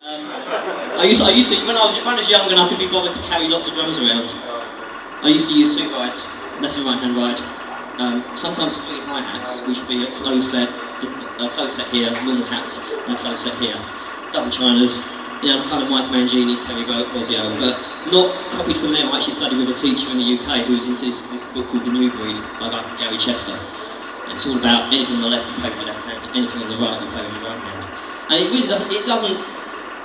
I used to, when I was younger and I could be bothered to carry lots of drums around, I used to use two rides, left and right hand ride. Sometimes three hi-hats, which would be a closed set here, normal hats, and a closed set here. Double chinas, you know, kind of Mike Mangini, Terry Bozzio, but not copied from them. I actually studied with a teacher in the UK who's into this book called The New Breed by a guy called Gary Chester. And it's all about anything on the left you play with your left hand, anything on the right you play with your right hand. And it really doesn't,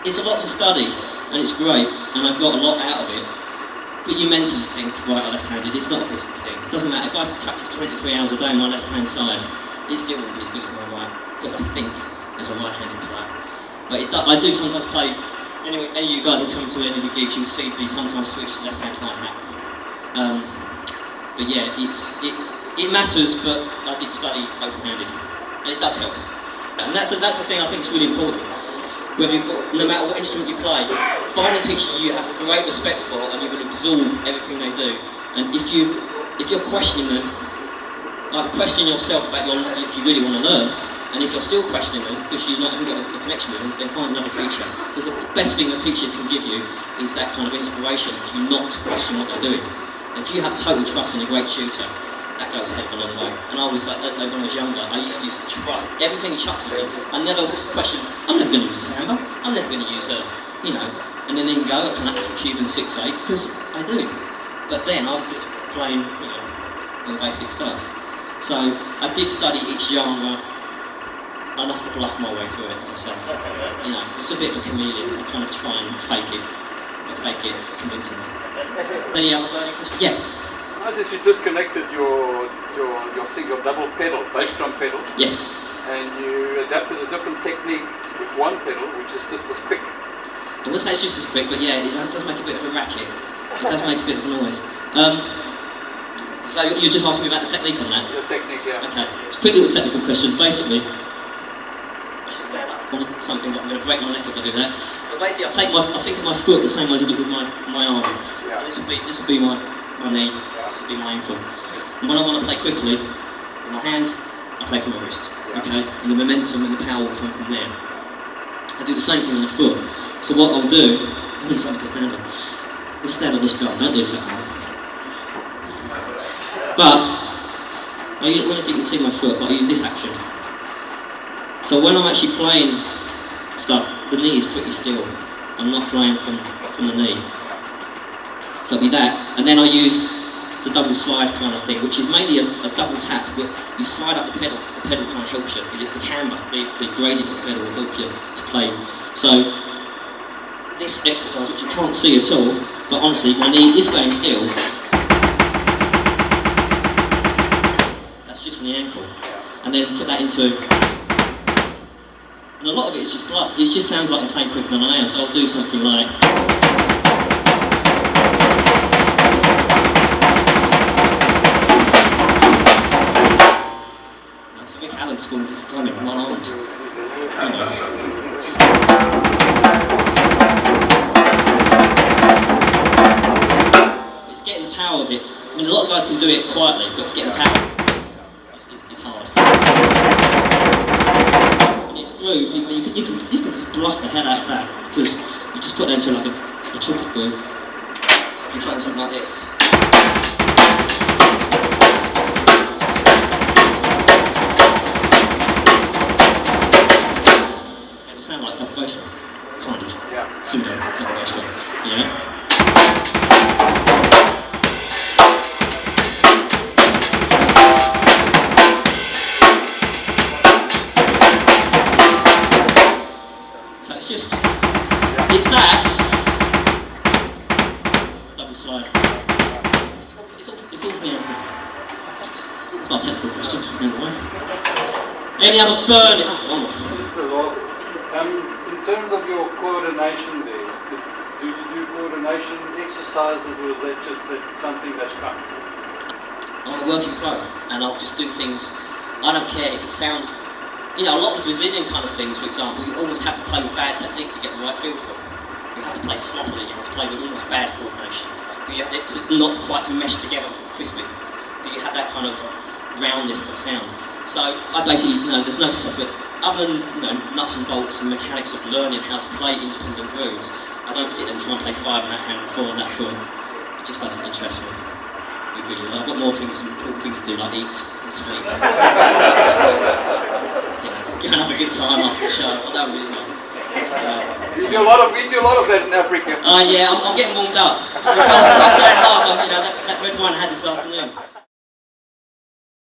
it's a lot to study, and it's great, and I got a lot out of it. But you mentally think right or left-handed, it's not a physical thing. It doesn't matter, if I practice 23 hours a day on my left-hand side, it still wouldn't be as good as my right, because I think as a right-handed player. But I do sometimes play, any of you guys who come to any of the gigs, you'll see me sometimes switch to left-hand hi-hat. But yeah, it matters, but I did study open-handed, and it does help. And that's the thing I think is really important. No matter what instrument you play, find a teacher you have great respect for and you will absorb everything they do. And if you're questioning them, either question yourself about if you really want to learn, and if you're still questioning them because you've not even got a connection with them, then find another teacher. Because the best thing a teacher can give you is that kind of inspiration for you not to question what they're doing. And if you have total trust in a great tutor, that goes a heck of a long way. And I was like that when I was younger. I used to trust everything he chucked at me. I never was questioned, I'm never going to use a samba, I'm never going to use a, you know, and then go a kind of Afro-Cuban 6/8, because I do. But then I was playing, you know, the basic stuff. So I did study each genre enough to bluff my way through it, as I say. You know, it's a bit of a chameleon. I kind of try and fake it convincingly. Any other burning questions? Yeah. I noticed you disconnected your double pedal, bass drum pedal. Yes. And you adapted a different technique with one pedal, which is just as quick. I wouldn't say it's just as quick, but yeah, it does make a bit of a racket. It does make a bit of a noise. So you're just asking me about the technique on that? The technique, yeah. Okay. It's a quick little technical question. Basically, I should stand up on something, but I'm going to break my neck if I do that. But basically, I think of my foot the same way as I do with my arm. Yeah. So this would be my knee. This would be my ankle. And when I want to play quickly, with my hands, I play from my wrist. Yeah. Okay? And the momentum and the power will come from there. I do the same thing on the foot. So what I'll do, I need something to stand on. I'll stand on this drum, don't do this at home. But, I don't know if you can see my foot, but I use this action. So when I'm actually playing stuff, the knee is pretty still. I'm not playing from the knee. So it'll be that, and then I use the double slide kind of thing, which is mainly a double tap, but you slide up the pedal because the pedal kind of helps you. The camber, the gradient of the pedal will help you to play. So this exercise, which you can't see at all, but honestly, my knee is staying still. That's just from the ankle, and then put that into. And a lot of it is just bluff. It just sounds like I'm playing quicker than I am. So I'll do something like. School of drumming, one armed. It's getting the power of it. I mean, a lot of guys can do it quietly, but to get the power is hard. When you groove, you can just bluff the head out of that, because you just put that into like a triple groove. So you're playing something like this. Sound like double bass drum, kind of. Yeah. Similar double bass drum, yeah. So it's just, it's that double slide. It's all for me. That's my technical question. Anyway. Any other burning? Oh, one more. In terms of your coordination there, do you do coordination exercises, or is that just something that comes? I'm a working pro, and I'll just do things. I don't care if it sounds, you know, a lot of the Brazilian kind of things, for example, you almost have to play with bad technique to get the right feel to it. You have to play sloppily, you have to play with almost bad coordination. You have to not quite to mesh together crispy, but you have that kind of roundness to the sound. So I basically, you know, there's no separate other than nuts and bolts and mechanics of learning how to play independent grooves, I don't sit there and try and play 5 on that hand and 4 on that foot. It just doesn't interest me. It really, I've got more things, important things to do, like eat and sleep. Go and have a good time after the show. I don't really know. We do a lot of that in Africa. Yeah, I'm getting warmed up. The past day and a half, that red wine I had this afternoon.